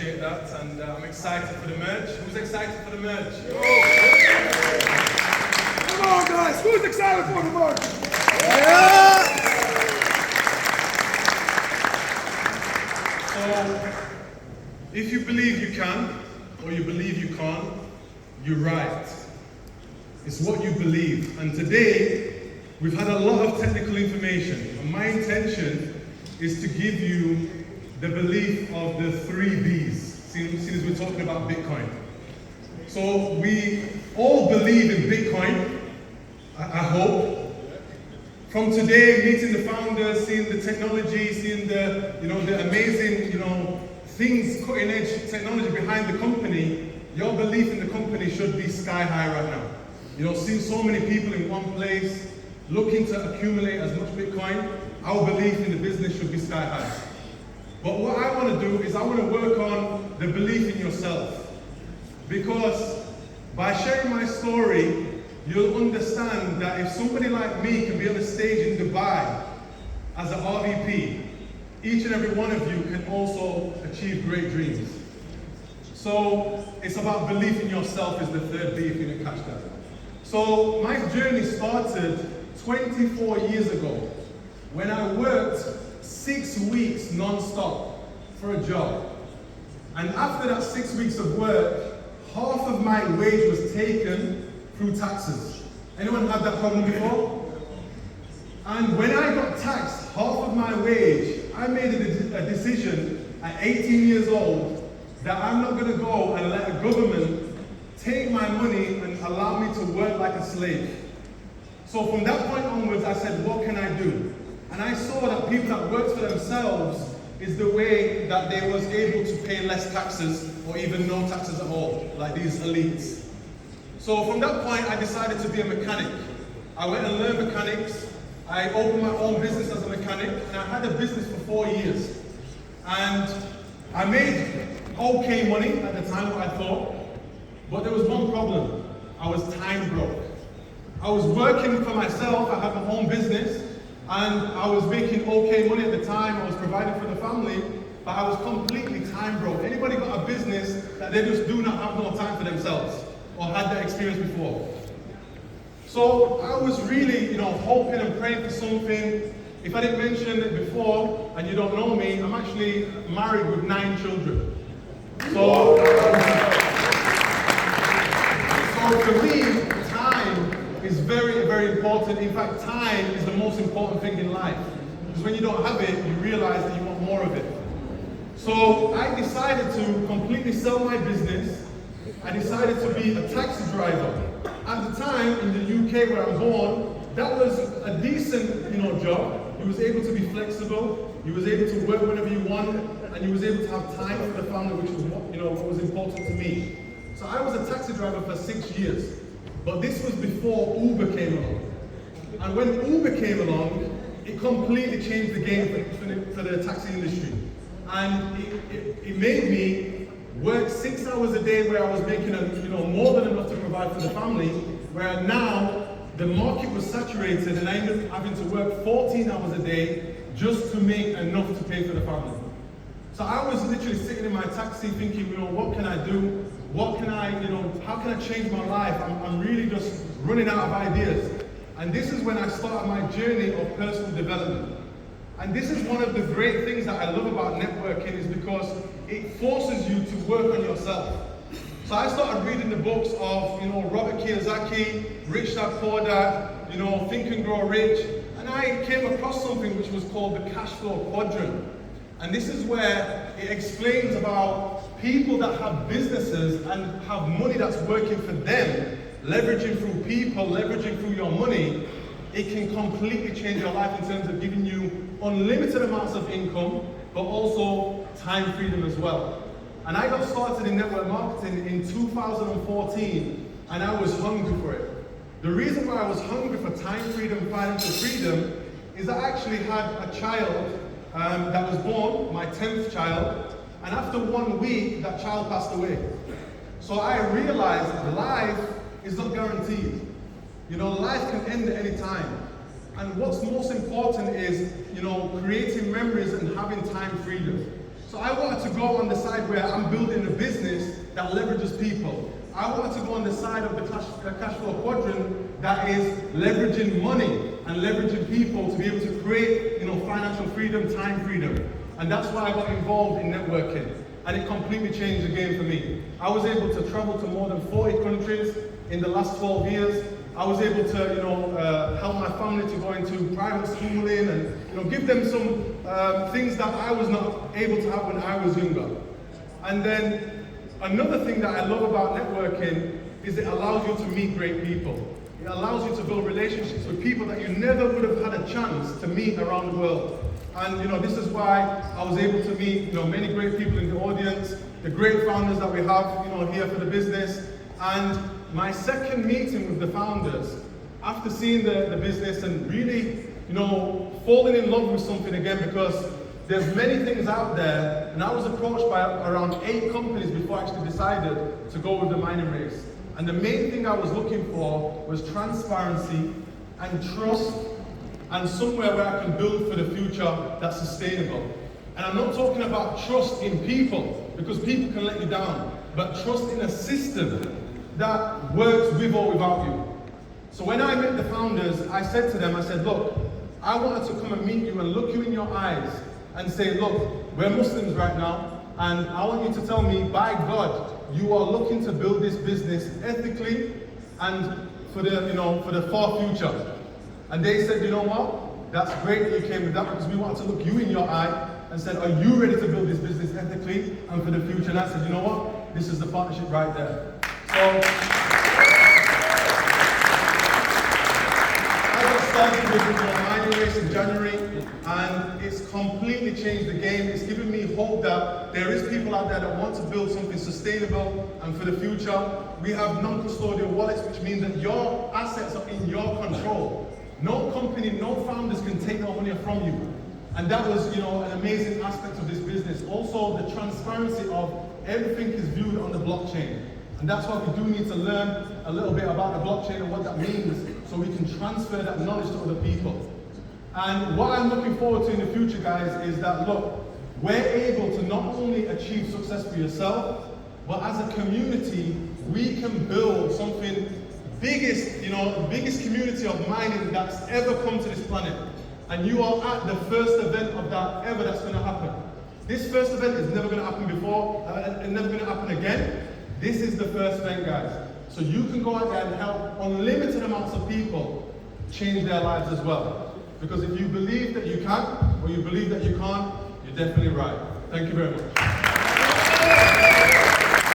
appreciate that, and I'm excited for the merch. Who's excited for the merch? Come on, guys, who's excited for the merch? So, if you believe you can, or you believe you can't, you're right. It's what you believe. And today, we've had a lot of technical information, and my intention is to give you the belief of the 3 Bs, since we're talking about Bitcoin. So we all believe in Bitcoin, I hope. From today, meeting the founders, seeing the technology, seeing the amazing, things, cutting edge technology behind the company, your belief in the company should be sky high right now. Seeing so many people in one place, looking to accumulate as much Bitcoin, our belief in the business should be sky high. But what I want to do is I want to work on the belief in yourself. Because by sharing my story, you'll understand that if somebody like me can be on a stage in Dubai as an RVP, each and every one of you can also achieve great dreams. So it's about belief in yourself is the 3rd B, if you didn't catch that. So my journey started 24 years ago when I worked 6 weeks non-stop for a job. And after that 6 weeks of work, half of my wage was taken through taxes. Anyone had that problem before? And when I got taxed half of my wage, I made a decision at 18 years old that I'm not going to go and let a government take my money and allow me to work like a slave. So from that point onwards, I said, what can I do? And I saw that people that worked for themselves is the way that they was able to pay less taxes or even no taxes at all, like these elites. So from that point, I decided to be a mechanic. I went and learned mechanics. I opened my own business as a mechanic, and I had a business for 4 years. And I made okay money at the time, what I thought, but there was one problem. I was time broke. I was working for myself, I had my own business, and I was making okay money at the time, I was providing for the family, but I was completely time broke. Anybody got a business that they just do not have no time for themselves, or had that experience before? So I was really, hoping and praying for something. If I didn't mention it before, and you don't know me, I'm actually married with 9 children. So for me, time is very, very important. In fact, time is the most important thing in life. Because when you don't have it, you realize that you want more of it. So I decided to completely sell my business. I decided to be a taxi driver. At the time, in the UK where I'm born, that was a decent, job. You was able to be flexible. You was able to work whenever you want, and you was able to have time for the family, which was what was important to me. So I was a taxi driver for 6 years, but this was before Uber came along. And when Uber came along, it completely changed the game for the taxi industry. And it made me work 6 hours a day where I was making more than enough to provide for the family, where now the market was saturated and I ended up having to work 14 hours a day just to make enough to pay for the family. So I was literally sitting in my taxi thinking, what can I do? What can I, how can I change my life? I'm really just running out of ideas. And this is when I started my journey of personal development. And this is one of the great things that I love about networking, is because it forces you to work on yourself. So I started reading the books of, Robert Kiyosaki, Rich Dad Poor Dad, Think and Grow Rich. And I came across something which was called the cash flow quadrant. And this is where it explains about people that have businesses and have money that's working for them, leveraging through people, leveraging through your money. It can completely change your life in terms of giving you unlimited amounts of income, but also time freedom as well. And I got started in network marketing in 2014, and I was hungry for it. The reason why I was hungry for time freedom, financial freedom, is I actually had a child that was born, my 10th child, and after 1 week, that child passed away. So I realized life is not guaranteed. Life can end at any time. And what's most important is, creating memories and having time freedom. So I wanted to go on the side where I'm building a business that leverages people. I wanted to go on the side of the cash flow quadrant that is leveraging money and leveraging people to be able to create, financial freedom, time freedom. And that's why I got involved in networking. And it completely changed the game for me. I was able to travel to more than 40 countries in the last 12 years. I was able to, help my family to go into private schooling and, give them some things that I was not able to have when I was younger. And then another thing that I love about networking is it allows you to meet great people. It allows you to build relationships with people that you never would have had a chance to meet around the world. And this is why I was able to meet many great people in the audience, the great founders that we have here for the business. And my second meeting with the founders, after seeing the business and really falling in love with something again, because there's many things out there, and I was approached by around 8 companies before I actually decided to go with the mining race. And the main thing I was looking for was transparency and trust, and somewhere where I can build for the future that's sustainable. And I'm not talking about trust in people, because people can let you down, but trust in a system that works with or without you. So when I met the founders, I said to them, look, I wanted to come and meet you and look you in your eyes and say, look, we're Muslims right now, and I want you to tell me, by God, you are looking to build this business ethically and for the far future. And they said, you know what? That's great that you came with that, because we want to look you in your eye and said, are you ready to build this business ethically and for the future? And I said, you know what? This is the partnership right there. So I got started with the mining race in January, and it's completely changed the game. It's given me hope that there is people out there that want to build something sustainable and for the future. We have non-custodial wallets, which means that your assets are in your control. No company, no founders can take that money from you. And that was, an amazing aspect of this business. Also, the transparency of everything is viewed on the blockchain. And that's why we do need to learn a little bit about the blockchain and what that means, so we can transfer that knowledge to other people. And what I'm looking forward to in the future, guys, is that, look, we're able to not only achieve success for yourself, but as a community, we can build something biggest, the biggest community of mining that's ever come to this planet. And you are at the first event of that ever that's going to happen. This first event is never going to happen before, and never going to happen again. This is the first event, guys. So you can go out there and help unlimited amounts of people change their lives as well. Because if you believe that you can, or you believe that you can't, you're definitely right. Thank you very much.